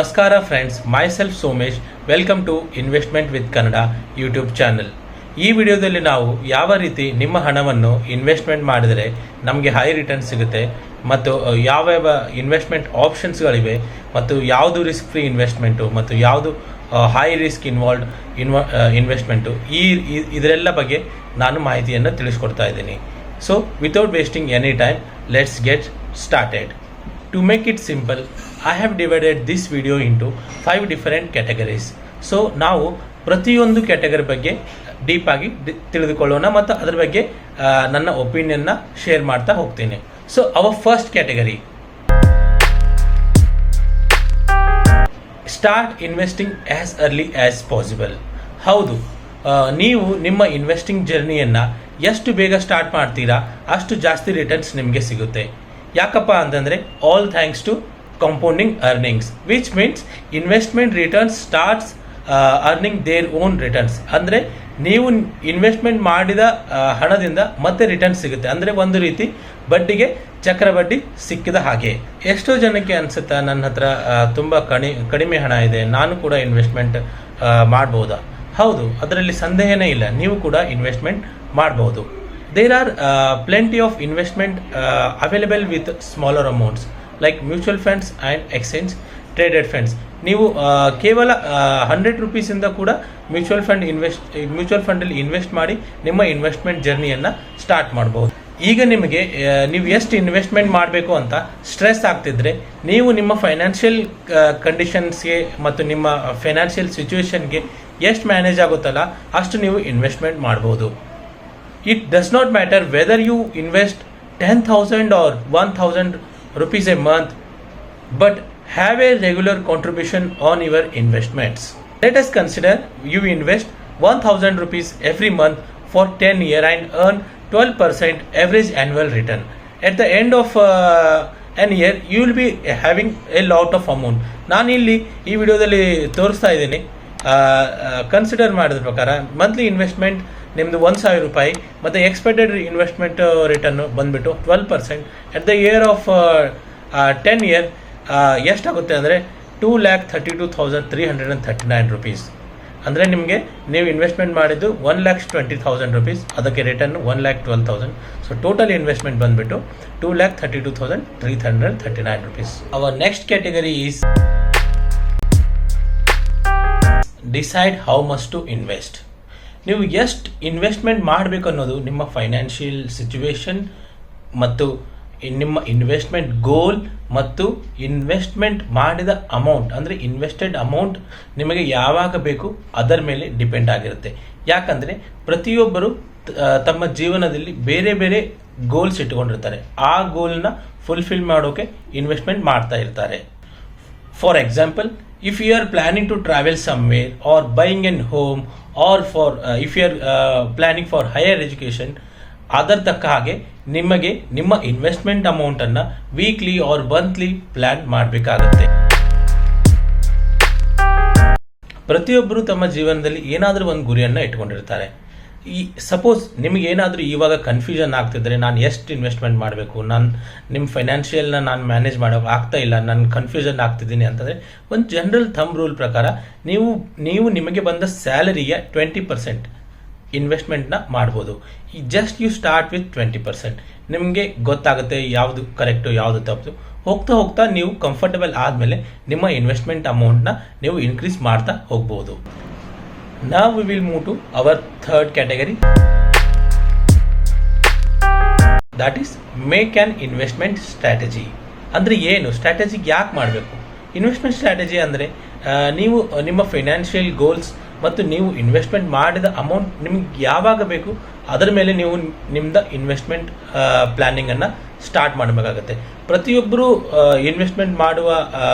ನಮಸ್ಕಾರ friends, myself Somesh. Welcome to investment with Kannada YouTube channel. ಈ ವಿಡಿಯೋದಲ್ಲಿ ನಾವು ಯಾವ ರೀತಿ ನಿಮ್ಮ ಹಣವನ್ನು ಇನ್ವೆಸ್ಟ್ಮೆಂಟ್ ಮಾಡಿದರೆ ನಮಗೆ ಹೈ ರಿಟರ್ನ್ ಸಿಗುತ್ತೆ ಮತ್ತು ಯಾವ ಇನ್ವೆಸ್ಟ್ಮೆಂಟ್ ಆಪ್ಷನ್ಸ್ಗಳಿವೆ ಮತ್ತು ಯಾವುದು ರಿಸ್ಕ್ ಫ್ರೀ ಇನ್ವೆಸ್ಟ್ಮೆಂಟು ಮತ್ತು ಯಾವುದು ಹೈ ರಿಸ್ಕ್ ಇನ್ವೆಸ್ಟ್ಮೆಂಟು ಇದರೆಲ್ಲ ಬಗ್ಗೆ ನಾನು ಮಾಹಿತಿಯನ್ನು ತಿಳಿಸ್ಕೊಡ್ತಾ ಇದ್ದೀನಿ. So without wasting any time, let's get started. To make it simple, I have divided this video into 5 different categories. So ನಾವು ಪ್ರತಿಯೊಂದು ಕ್ಯಾಟಗರಿ ಬಗ್ಗೆ ಡೀಪ್ ಆಗಿ ತಿಳಿದುಕೊಳ್ಳೋಣ ಮತ್ತು ಅದರ ಬಗ್ಗೆ ನನ್ನ ಒಪಿನಿಯನ್ನ ಶೇರ್ ಮಾಡ್ತಾ ಹೋಗ್ತೇನೆ. So our first category, start investing as early as possible. ಹೌದು, ನೀವು ನಿಮ್ಮ ಇನ್ವೆಸ್ಟಿಂಗ್ ಜರ್ನಿಯನ್ನು ಎಷ್ಟು ಬೇಗ ಸ್ಟಾರ್ಟ್ ಮಾಡ್ತೀರಾ ಅಷ್ಟು ಜಾಸ್ತಿ ರಿಟರ್ನ್ಸ್ ನಿಮಗೆ ಸಿಗುತ್ತೆ. ಯಾಕಪ್ಪ ಅಂತಂದರೆ all thanks to compounding earnings, which means investment returns starts earning their own returns. ಅಂದರೆ ನೀವು ಇನ್ವೆಸ್ಟ್ಮೆಂಟ್ ಮಾಡಿದ ಹಣದಿಂದ ಮತ್ತೆ ರಿಟರ್ನ್ಸ್ ಸಿಗುತ್ತೆ. ಅಂದರೆ ಒಂದು ರೀತಿ ಬಡ್ಡಿಗೆ ಚಕ್ರಬಡ್ಡಿ ಸಿಕ್ಕಿದ ಹಾಗೆ. ಎಷ್ಟೋ ಜನಕ್ಕೆ ಅನಿಸುತ್ತಾ ನನ್ನ ಹತ್ರ ತುಂಬ ಕಡಿಮೆ ಹಣ ಇದೆ, ನಾನು ಕೂಡ ಇನ್ವೆಸ್ಟ್ಮೆಂಟ್ ಮಾಡ್ಬೋದಾ? ಹೌದು, ಅದರಲ್ಲಿ ಸಂದೇಹನೇ ಇಲ್ಲ, ನೀವು ಕೂಡ ಇನ್ವೆಸ್ಟ್ಮೆಂಟ್ ಮಾಡ್ಬೋದು. There are plenty of investment available with smaller amounts like mutual funds and exchange traded funds. ನೀವು ಕೇವಲ 100 ರೂಪೀಸಿಂದ ಕೂಡ ಮ್ಯೂಚುವಲ್ ಫಂಡಲ್ಲಿ ಇನ್ವೆಸ್ಟ್ ಮಾಡಿ ನಿಮ್ಮ ಇನ್ವೆಸ್ಟ್ಮೆಂಟ್ ಜರ್ನಿಯನ್ನು ಸ್ಟಾರ್ಟ್ ಮಾಡ್ಬೋದು. ಈಗ ನಿಮಗೆ ನೀವು ಎಷ್ಟು ಇನ್ವೆಸ್ಟ್ಮೆಂಟ್ ಮಾಡಬೇಕು ಅಂತ ಸ್ಟ್ರೆಸ್ ಆಗ್ತಿದ್ರೆ ನೀವು ನಿಮ್ಮ ಫೈನಾನ್ಷಿಯಲ್ ಕಂಡೀಷನ್ಸ್ಗೆ ಮತ್ತು ನಿಮ್ಮ ಫೈನಾನ್ಷಿಯಲ್ ಸಿಚುವೇಶನ್ಗೆ ಎಷ್ಟು ಮ್ಯಾನೇಜ್ ಆಗುತ್ತಲ್ಲ ಅಷ್ಟು ನೀವು ಇನ್ವೆಸ್ಟ್ಮೆಂಟ್ ಮಾಡ್ಬೋದು. It does not matter whether you invest 10,000 or 1,000 rupees a month, but have a regular contribution on your investments. Let us consider you invest 1,000 rupees every month for 10 years and earn 12% average annual return. At the end of an year, you will be having a lot of amount. ನಾನು ಇಲ್ಲಿ ಈ ವಿಡಿಯೋದಲ್ಲಿ ತೋರಿಸ್ತಾ ಇದ್ದೀನಿ. Consider ಮಾಡಿದ ಪ್ರಕಾರ monthly investment ನಿಮ್ಮದು 1,000 ರೂಪಾಯಿ ಮತ್ತು ಎಕ್ಸ್ಪೆಕ್ಟೆಡ್ ಇನ್ವೆಸ್ಟ್ಮೆಂಟ್ ರಿಟರ್ನ್ ಬಂದುಬಿಟ್ಟು 12%. At the year of 10 year ಎಷ್ಟಾಗುತ್ತೆ ಅಂದರೆ 2,32,339 ರೂಪೀಸ್. ಅಂದರೆ ನಿಮಗೆ ನೀವು ಇನ್ವೆಸ್ಟ್ಮೆಂಟ್ ಮಾಡಿದ್ದು 1,20,000 ರೂಪೀಸ್, ಅದಕ್ಕೆ ರಿಟರ್ನ್ 1,12,000. ಸೊ ಟೋಟಲ್ ಇನ್ವೆಸ್ಟ್ಮೆಂಟ್ ಬಂದುಬಿಟ್ಟು 2,32,339 rupees. Our next category is decide how much to invest. ನೀವು ಎಷ್ಟು ಇನ್ವೆಸ್ಟ್ಮೆಂಟ್ ಮಾಡಬೇಕು ಅನ್ನೋದು ನಿಮ್ಮ ಫೈನಾನ್ಷಿಯಲ್ ಸಿಚುವೇಶನ್ ಮತ್ತು ನಿಮ್ಮ ಇನ್ವೆಸ್ಟ್ಮೆಂಟ್ ಗೋಲ್ ಮತ್ತು ಇನ್ವೆಸ್ಟ್ಮೆಂಟ್ ಮಾಡಿದ ಅಮೌಂಟ್ ಅಂದರೆ ಇನ್ವೆಸ್ಟೆಡ್ ಅಮೌಂಟ್ ನಿಮಗೆ ಯಾವಾಗ ಬೇಕು ಅದರ ಮೇಲೆ ಡಿಪೆಂಡ್ ಆಗಿರುತ್ತೆ. ಯಾಕಂದರೆ ಪ್ರತಿಯೊಬ್ಬರು ತಮ್ಮ ಜೀವನದಲ್ಲಿ ಬೇರೆ ಬೇರೆ ಗೋಲ್ಸ್ ಇಟ್ಕೊಂಡಿರ್ತಾರೆ. ಆ ಗೋಲ್ನ ಫುಲ್ಫಿಲ್ ಮಾಡೋಕ್ಕೆ ಇನ್ವೆಸ್ಟ್ಮೆಂಟ್ ಮಾಡ್ತಾ ಇರ್ತಾರೆ. For example, if you are planning to travel somewhere or buying a home or if you are planning for higher education, ಅದರ ತಕ್ಕ ಹಾಗೆ ನಿಮಗೆ ನಿಮ್ಮ ಇನ್ವೆಸ್ಟ್ಮೆಂಟ್ ಅಮೌಂಟನ್ನು ವೀಕ್ಲಿ ಆರ್ ಮಂತ್ಲಿ ಪ್ಲ್ಯಾನ್ ಮಾಡಬೇಕಾಗುತ್ತೆ. ಪ್ರತಿಯೊಬ್ಬರು ತಮ್ಮ ಜೀವನದಲ್ಲಿ ಏನಾದರೂ ಒಂದು ಗುರಿಯನ್ನು ಇಟ್ಕೊಂಡಿರ್ತಾರೆ. ಸಪೋಸ್ ನಿಮಗೆ ಏನಾದರೂ ಇವಾಗ ಕನ್ಫ್ಯೂಷನ್ ಆಗ್ತಿದ್ರೆ ನಾನು ಎಷ್ಟು ಇನ್ವೆಸ್ಟ್ಮೆಂಟ್ ಮಾಡಬೇಕು, ನಿಮ್ಮ ಫೈನಾನ್ಷಿಯಲ್ನ ನಾನು ಮ್ಯಾನೇಜ್ ಮಾಡೋಕೆ ಆಗ್ತಾ ಇಲ್ಲ, ನಾನು ಕನ್ಫ್ಯೂಷನ್ ಆಗ್ತಿದ್ದೀನಿ ಅಂತಂದರೆ ಒಂದು ಜನರಲ್ ಥಂಬ್ ರೂಲ್ ಪ್ರಕಾರ ನೀವು ನಿಮಗೆ ಬಂದ ಸ್ಯಾಲರಿಯ 20% ಇನ್ವೆಸ್ಟ್ಮೆಂಟ್ನ ಮಾಡ್ಬೋದು. Just you start with 20%. ನಿಮಗೆ ಗೊತ್ತಾಗುತ್ತೆ ಯಾವುದು ಕರೆಕ್ಟು ಯಾವುದು ತಪ್ಪು. ಹೋಗ್ತಾ ಹೋಗ್ತಾ ನೀವು ಕಂಫರ್ಟಬಲ್ ಆದಮೇಲೆ ನಿಮ್ಮ ಇನ್ವೆಸ್ಟ್ಮೆಂಟ್ ಅಮೌಂಟ್ನ ನೀವು ಇನ್ಕ್ರೀಸ್ ಮಾಡ್ತಾ ಹೋಗ್ಬೋದು. Now we will move to our third category, that is make an investment strategy. ಅಂದರೆ ಏನು ಸ್ಟ್ರಾಟಜಿ ಯಾಕೆ ಮಾಡಬೇಕು? ಇನ್ವೆಸ್ಟ್ಮೆಂಟ್ ಸ್ಟ್ರಾಟಜಿ ಅಂದರೆ ನೀವು ನಿಮ್ಮ ಫೈನಾನ್ಷಿಯಲ್ ಗೋಲ್ಸ್ ಮತ್ತು ನೀವು ಇನ್ವೆಸ್ಟ್ಮೆಂಟ್ ಮಾಡಿದ ಅಮೌಂಟ್ ನಿಮಗೆ ಯಾವಾಗ ಬೇಕು ಅದರ ಮೇಲೆ ನೀವು ನಿಮ್ಮದ ಇನ್ವೆಸ್ಟ್ಮೆಂಟ್ ಪ್ಲ್ಯಾನಿಂಗನ್ನು ಸ್ಟಾರ್ಟ್ ಮಾಡಬೇಕಾಗತ್ತೆ. ಪ್ರತಿಯೊಬ್ಬರು ಇನ್ವೆಸ್ಟ್ಮೆಂಟ್ ಮಾಡುವ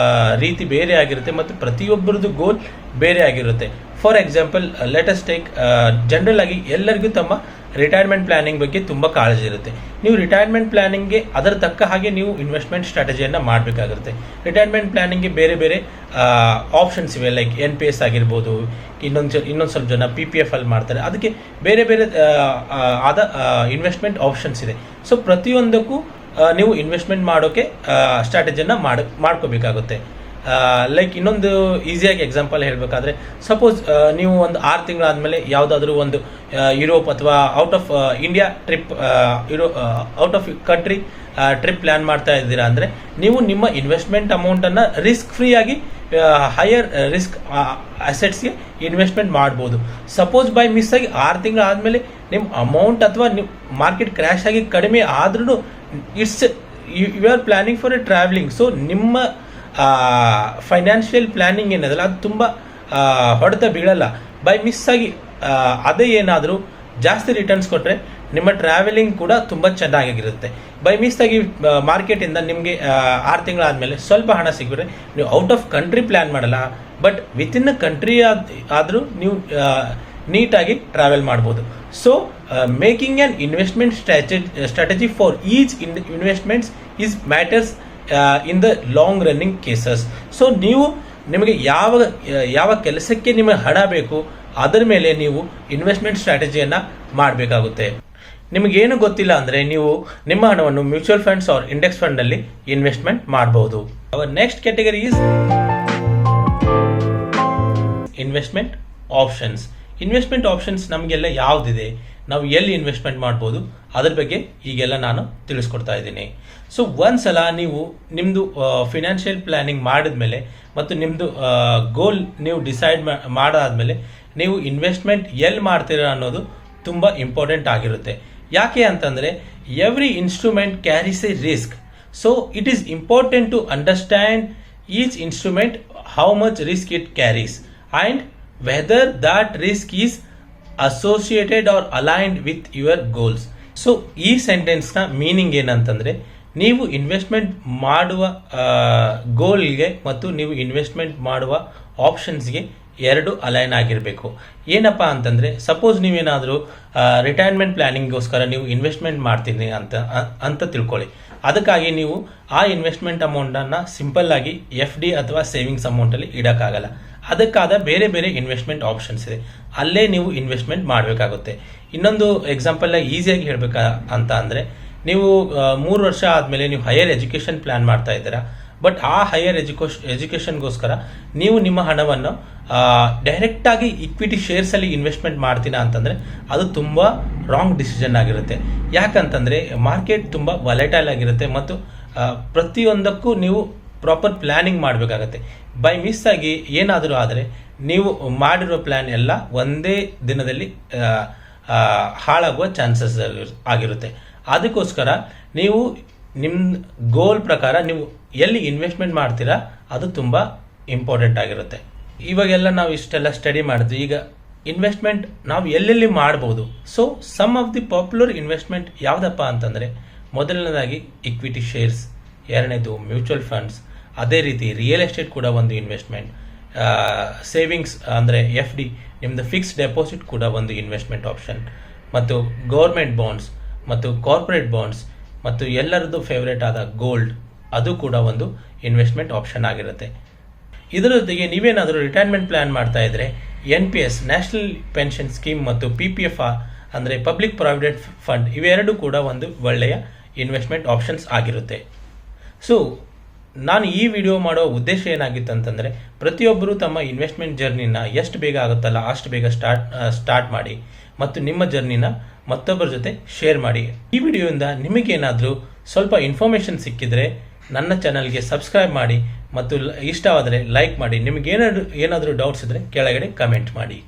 ರೀತಿ ಬೇರೆ ಆಗಿರುತ್ತೆ ಮತ್ತು ಪ್ರತಿಯೊಬ್ಬರದ್ದು ಗೋಲ್ ಬೇರೆ ಆಗಿರುತ್ತೆ. For example, let us take, general ಆಗಿ ಎಲ್ಲರಿಗೂ ತಮ್ಮ ರಿಟೈರ್ಮೆಂಟ್ ಪ್ಲಾನಿಂಗ್ ಬಗ್ಗೆ ತುಂಬ ಕಾಳಜಿ ಇರುತ್ತೆ. ನೀವು ರಿಟೈರ್ಮೆಂಟ್ ಪ್ಲಾನಿಂಗ್ಗೆ ಅದರ ತಕ್ಕ ಹಾಗೆ ನೀವು ಇನ್ವೆಸ್ಟ್ಮೆಂಟ್ ಸ್ಟ್ರಾಟಜಿಯನ್ನು ಮಾಡಬೇಕಾಗುತ್ತೆ. ರಿಟೈರ್ಮೆಂಟ್ ಪ್ಲಾನಿಂಗ್ಗೆ ಬೇರೆ ಬೇರೆ ಆಪ್ಷನ್ಸ್ ಇವೆ, ಲೈಕ್ NPS ಆಗಿರ್ಬೋದು, ಇನ್ನೊಂದು ಸ್ವಲ್ಪ ಜನ PPF ಅಲ್ಲಿ ಮಾಡ್ತಾರೆ. ಅದಕ್ಕೆ ಬೇರೆ ಬೇರೆ ಆದ ಇನ್ವೆಸ್ಟ್ಮೆಂಟ್ ಆಪ್ಷನ್ಸ್ ಇದೆ. ಸೊ ಪ್ರತಿಯೊಂದಕ್ಕೂ ನೀವು ಇನ್ವೆಸ್ಟ್ಮೆಂಟ್ ಮಾಡೋಕ್ಕೆ ಸ್ಟ್ರಾಟಜಿಯನ್ನು ಮಾಡ್ಕೋಬೇಕಾಗುತ್ತೆ. ಲೈಕ್ ಇನ್ನೊಂದು ಈಸಿಯಾಗಿ ಎಕ್ಸಾಂಪಲ್ ಹೇಳಬೇಕಾದ್ರೆ ಸಪೋಸ್ ನೀವು ಒಂದು 6 ತಿಂಗಳಾದಮೇಲೆ ಯಾವುದಾದ್ರೂ ಒಂದು ಯುರೋಪ್ ಅಥವಾ out of India trip out of country trip plan ಮಾಡ್ತಾ ಇದ್ದೀರಾ ಅಂದರೆ ನೀವು ನಿಮ್ಮ ಇನ್ವೆಸ್ಟ್ಮೆಂಟ್ ಅಮೌಂಟನ್ನು ರಿಸ್ಕ್ ಫ್ರೀ ಆಗಿ ಹೈಯರ್ ರಿಸ್ಕ್ ಅಸೆಟ್ಸ್ಗೆ ಇನ್ವೆಸ್ಟ್ಮೆಂಟ್ ಮಾಡ್ಬೋದು. ಸಪೋಸ್ ಬೈ ಮಿಸ್ ಆಗಿ 6 ತಿಂಗಳಾದಮೇಲೆ ನಿಮ್ಮ ಅಮೌಂಟ್ ಅಥವಾ ನಿಮ್ಮ ಮಾರ್ಕೆಟ್ ಕ್ರ್ಯಾಶ್ ಆಗಿ ಕಡಿಮೆ ಆದ್ರೂ it's you are planning for a traveling. So ನಿಮ್ಮ ಫೈನಾನ್ಷಿಯಲ್ ಪ್ಲ್ಯಾನಿಂಗ್ ಏನದಲ್ಲ ಅದು ತುಂಬ ಹೊಡೆತ ಬೀಳಲ್ಲ. ಬೈ ಮಿಸ್ ಆಗಿ ಅದೇ ಏನಾದರೂ ಜಾಸ್ತಿ ರಿಟರ್ನ್ಸ್ ಕೊಟ್ಟರೆ ನಿಮ್ಮ ಟ್ರಾವೆಲಿಂಗ್ ಕೂಡ ತುಂಬ ಚೆನ್ನಾಗಿರುತ್ತೆ. ಬೈ ಮಿಸ್ ಆಗಿ ಮಾರ್ಕೆಟಿಂದ ನಿಮಗೆ 6 ತಿಂಗಳಾದಮೇಲೆ ಸ್ವಲ್ಪ ಹಣ ಸಿಗ್ಬಿಟ್ರೆ ನೀವು ಔಟ್ ಆಫ್ ಕಂಟ್ರಿ ಪ್ಲ್ಯಾನ್ ಮಾಡಲ್ಲ, ಬಟ್ ವಿತಿನ್ ಅ ಕಂಟ್ರಿ ಆದರೂ ನೀವು ನೀಟಾಗಿ ಟ್ರಾವೆಲ್ ಮಾಡ್ಬೋದು. So making an investment strategy for each investments is matters in the long running cases. So ನಿಮಗೆ ಯಾವ ಕೆಲಸಕ್ಕೆ ನಿಮಗೆ ಹಣ ಬೇಕು ಅದರ ಮೇಲೆ ನೀವು ಇನ್ವೆಸ್ಟ್ಮೆಂಟ್ ಸ್ಟ್ರಾಟಜಿಯನ್ನು ಮಾಡಬೇಕಾಗುತ್ತೆ. ನಿಮಗೇನು ಗೊತ್ತಿಲ್ಲ ಅಂದರೆ ನೀವು ನಿಮ್ಮ ಹಣವನ್ನು ಮ್ಯೂಚುವಲ್ ಫಂಡ್ಸ್ ಆರ್ ಇಂಡೆಕ್ಸ್ ಫಂಡಲ್ಲಿ ಇನ್ವೆಸ್ಟ್ಮೆಂಟ್ ಮಾಡಬಹುದು. Our next category is investment options. Investment options ನಮಗೆಲ್ಲ ಯಾವುದಿದೆ, ನಾವು ಎಲ್ಲಿ ಇನ್ವೆಸ್ಟ್ಮೆಂಟ್ ಮಾಡ್ಬೋದು ಅದ್ರ ಬಗ್ಗೆ ಈಗೆಲ್ಲ ನಾನು ತಿಳಿಸ್ಕೊಡ್ತಾ ಇದ್ದೀನಿ. ಸೊ ಒಂದ್ಸಲ ನೀವು ನಿಮ್ಮದು ಫಿನಾನ್ಷಿಯಲ್ ಪ್ಲ್ಯಾನಿಂಗ್ ಮಾಡಿದ್ಮೇಲೆ ಮತ್ತು ನಿಮ್ಮದು ಗೋಲ್ ನೀವು ಡಿಸೈಡ್ ಮಾಡಾದ್ಮೇಲೆ ನೀವು ಇನ್ವೆಸ್ಟ್ಮೆಂಟ್ ಎಲ್ಲಿ ಮಾಡ್ತೀರಾ ಅನ್ನೋದು ತುಂಬ ಇಂಪಾರ್ಟೆಂಟ್ ಆಗಿರುತ್ತೆ. ಯಾಕೆ ಅಂತಂದರೆ every instrument carries a risk. So it is important to understand each instrument how much risk it carries and whether that risk is associated are aligned with your goals. So ಈ ಸೆಂಟೆನ್ಸ್ನ meaning ಏನಂತಂದರೆ ನೀವು investment ಮಾಡುವ ಗೋಲ್ಗೆ ಮತ್ತು ನೀವು investment ಮಾಡುವ ಆಪ್ಷನ್ಸ್ಗೆ ಎರಡು align ಆಗಿರಬೇಕು. ಏನಪ್ಪ ಅಂತಂದರೆ ಸಪೋಸ್ ನೀವೇನಾದರೂ ರಿಟೈರ್ಮೆಂಟ್ ಪ್ಲ್ಯಾನಿಂಗ್ಗೋಸ್ಕರ ನೀವು ಇನ್ವೆಸ್ಟ್ಮೆಂಟ್ ಮಾಡ್ತೀನಿ ಅಂತ ತಿಳ್ಕೊಳ್ಳಿ. ಅದಕ್ಕಾಗಿ ನೀವು ಆ ಇನ್ವೆಸ್ಟ್ಮೆಂಟ್ ಅಮೌಂಟನ್ನು ಸಿಂಪಲ್ಲಾಗಿ FD ಅಥವಾ ಸೇವಿಂಗ್ಸ್ ಅಮೌಂಟಲ್ಲಿ ಇಡೋಕ್ಕಾಗಲ್ಲ. ಅದಕ್ಕಾದ ಬೇರೆ ಬೇರೆ ಇನ್ವೆಸ್ಟ್ಮೆಂಟ್ ಆಪ್ಷನ್ಸ್ ಇದೆ, ಅಲ್ಲೇ ನೀವು ಇನ್ವೆಸ್ಟ್ಮೆಂಟ್ ಮಾಡಬೇಕಾಗುತ್ತೆ. ಇನ್ನೊಂದು ಎಕ್ಸಾಂಪಲ್ ಈಸಿಯಾಗಿ ಹೇಳಬೇಕಾ ಅಂತ ಅಂದರೆ ನೀವು 3 ವರ್ಷ ಆದಮೇಲೆ ನೀವು ಹೈಯರ್ ಎಜುಕೇಷನ್ ಪ್ಲ್ಯಾನ್ ಮಾಡ್ತಾ ಇದ್ದೀರಾ, ಬಟ್ ಆ ಹೈಯರ್ ಎಜುಕೇಷನ್ಗೋಸ್ಕರ ನೀವು ನಿಮ್ಮ ಹಣವನ್ನು ಡೈರೆಕ್ಟಾಗಿ ಇಕ್ವಿಟಿ ಶೇರ್ಸಲ್ಲಿ ಇನ್ವೆಸ್ಟ್ಮೆಂಟ್ ಮಾಡ್ತೀರಾ ಅಂತಂದರೆ ಅದು ತುಂಬ ರಾಂಗ್ ಡಿಸಿಷನ್ ಆಗಿರುತ್ತೆ. ಯಾಕಂತಂದರೆ ಮಾರ್ಕೆಟ್ ತುಂಬ ವಲೈಟೈಲ್ ಆಗಿರುತ್ತೆ ಮತ್ತು ಪ್ರತಿಯೊಂದಕ್ಕೂ ನೀವು ಪ್ರಾಪರ್ ಪ್ಲ್ಯಾನಿಂಗ್ ಮಾಡಬೇಕಾಗತ್ತೆ. ಬೈ ಮಿಸ್ ಆಗಿ ಏನಾದರೂ ಆದರೆ ನೀವು ಮಾಡಿರೋ ಪ್ಲ್ಯಾನ್ ಎಲ್ಲ ಒಂದೇ ದಿನದಲ್ಲಿ ಹಾಳಾಗುವ ಚಾನ್ಸಸ್ ಆಗಿರುತ್ತೆ. ಅದಕ್ಕೋಸ್ಕರ ನೀವು ನಿಮ್ಮ ಗೋಲ್ ಪ್ರಕಾರ ನೀವು ಎಲ್ಲಿ ಇನ್ವೆಸ್ಟ್ಮೆಂಟ್ ಮಾಡ್ತೀರಾ ಅದು ತುಂಬ ಇಂಪಾರ್ಟೆಂಟ್ ಆಗಿರುತ್ತೆ. ಇವಾಗೆಲ್ಲ ನಾವು ಇಷ್ಟೆಲ್ಲ ಸ್ಟಡಿ ಮಾಡಿದ್ವಿ. ಈಗ ಇನ್ವೆಸ್ಟ್ಮೆಂಟ್ ನಾವು ಎಲ್ಲೆಲ್ಲಿ ಮಾಡ್ಬೋದು. So some of the popular investment ಯಾವುದಪ್ಪ ಅಂತಂದರೆ ಮೊದಲನೇದಾಗಿ ಇಕ್ವಿಟಿ ಶೇರ್ಸ್, ಎರಡನೇದು ಮ್ಯೂಚುವಲ್ ಫಂಡ್ಸ್, ಅದೇ ರೀತಿ ರಿಯಲ್ ಎಸ್ಟೇಟ್ ಕೂಡ ಒಂದು ಇನ್ವೆಸ್ಟ್ಮೆಂಟ್, ಸೇವಿಂಗ್ಸ್ ಅಂದರೆ FD ನಿಮ್ಮದು ಫಿಕ್ಸ್ಡ್ ಡೆಪಾಸಿಟ್ ಕೂಡ ಒಂದು ಇನ್ವೆಸ್ಟ್ಮೆಂಟ್ ಆಪ್ಷನ್, ಮತ್ತು ಗೌರ್ಮೆಂಟ್ ಬಾಂಡ್ಸ್ ಮತ್ತು ಕಾರ್ಪೊರೇಟ್ ಬಾಂಡ್ಸ್ ಮತ್ತು ಎಲ್ಲರದ್ದು ಫೇವ್ರೇಟ್ ಆದ ಗೋಲ್ಡ್ ಅದು ಕೂಡ ಒಂದು ಇನ್ವೆಸ್ಟ್ಮೆಂಟ್ ಆಪ್ಷನ್ ಆಗಿರುತ್ತೆ. ಇದರ ಜೊತೆಗೆ ನೀವೇನಾದರೂ ರಿಟೈರ್ಮೆಂಟ್ ಪ್ಲ್ಯಾನ್ ಮಾಡ್ತಾ ಇದ್ದರೆ NPS ನ್ಯಾಷನಲ್ ಪೆನ್ಷನ್ ಸ್ಕೀಮ್ ಮತ್ತು PPF ಅಂದರೆ ಪಬ್ಲಿಕ್ ಪ್ರಾವಿಡೆಂಟ್ ಫಂಡ್ ಇವೆರಡೂ ಕೂಡ ಒಂದು ಒಳ್ಳೆಯ ಇನ್ವೆಸ್ಟ್ಮೆಂಟ್ ಆಪ್ಷನ್ಸ್ ಆಗಿರುತ್ತೆ. ಸೊ ನಾನು ಈ ವಿಡಿಯೋ ಮಾಡೋ ಉದ್ದೇಶ ಏನಾಗಿತ್ತು ಅಂತಂದರೆ ಪ್ರತಿಯೊಬ್ಬರು ತಮ್ಮ ಇನ್ವೆಸ್ಟ್ಮೆಂಟ್ ಜರ್ನಿನ ಎಷ್ಟು ಬೇಗ ಆಗುತ್ತಲ್ಲ ಅಷ್ಟು ಬೇಗ ಸ್ಟಾರ್ಟ್ ಮಾಡಿ ಮತ್ತು ನಿಮ್ಮ ಜರ್ನಿನ ಮತ್ತೊಬ್ಬರ ಜೊತೆ ಶೇರ್ ಮಾಡಿ. ಈ ವಿಡಿಯೋಯಿಂದ ನಿಮಗೇನಾದರೂ ಸ್ವಲ್ಪ ಇನ್ಫಾರ್ಮೇಷನ್ ಸಿಕ್ಕಿದರೆ ನನ್ನ ಚಾನಲ್ಗೆ ಸಬ್ಸ್ಕ್ರೈಬ್ ಮಾಡಿ ಮತ್ತು ಇಷ್ಟವಾದರೆ ಲೈಕ್ ಮಾಡಿ. ನಿಮಗೇನಾದರೂ ಡೌಟ್ಸ್ ಇದ್ದರೆ ಕೆಳಗಡೆ ಕಮೆಂಟ್ ಮಾಡಿ.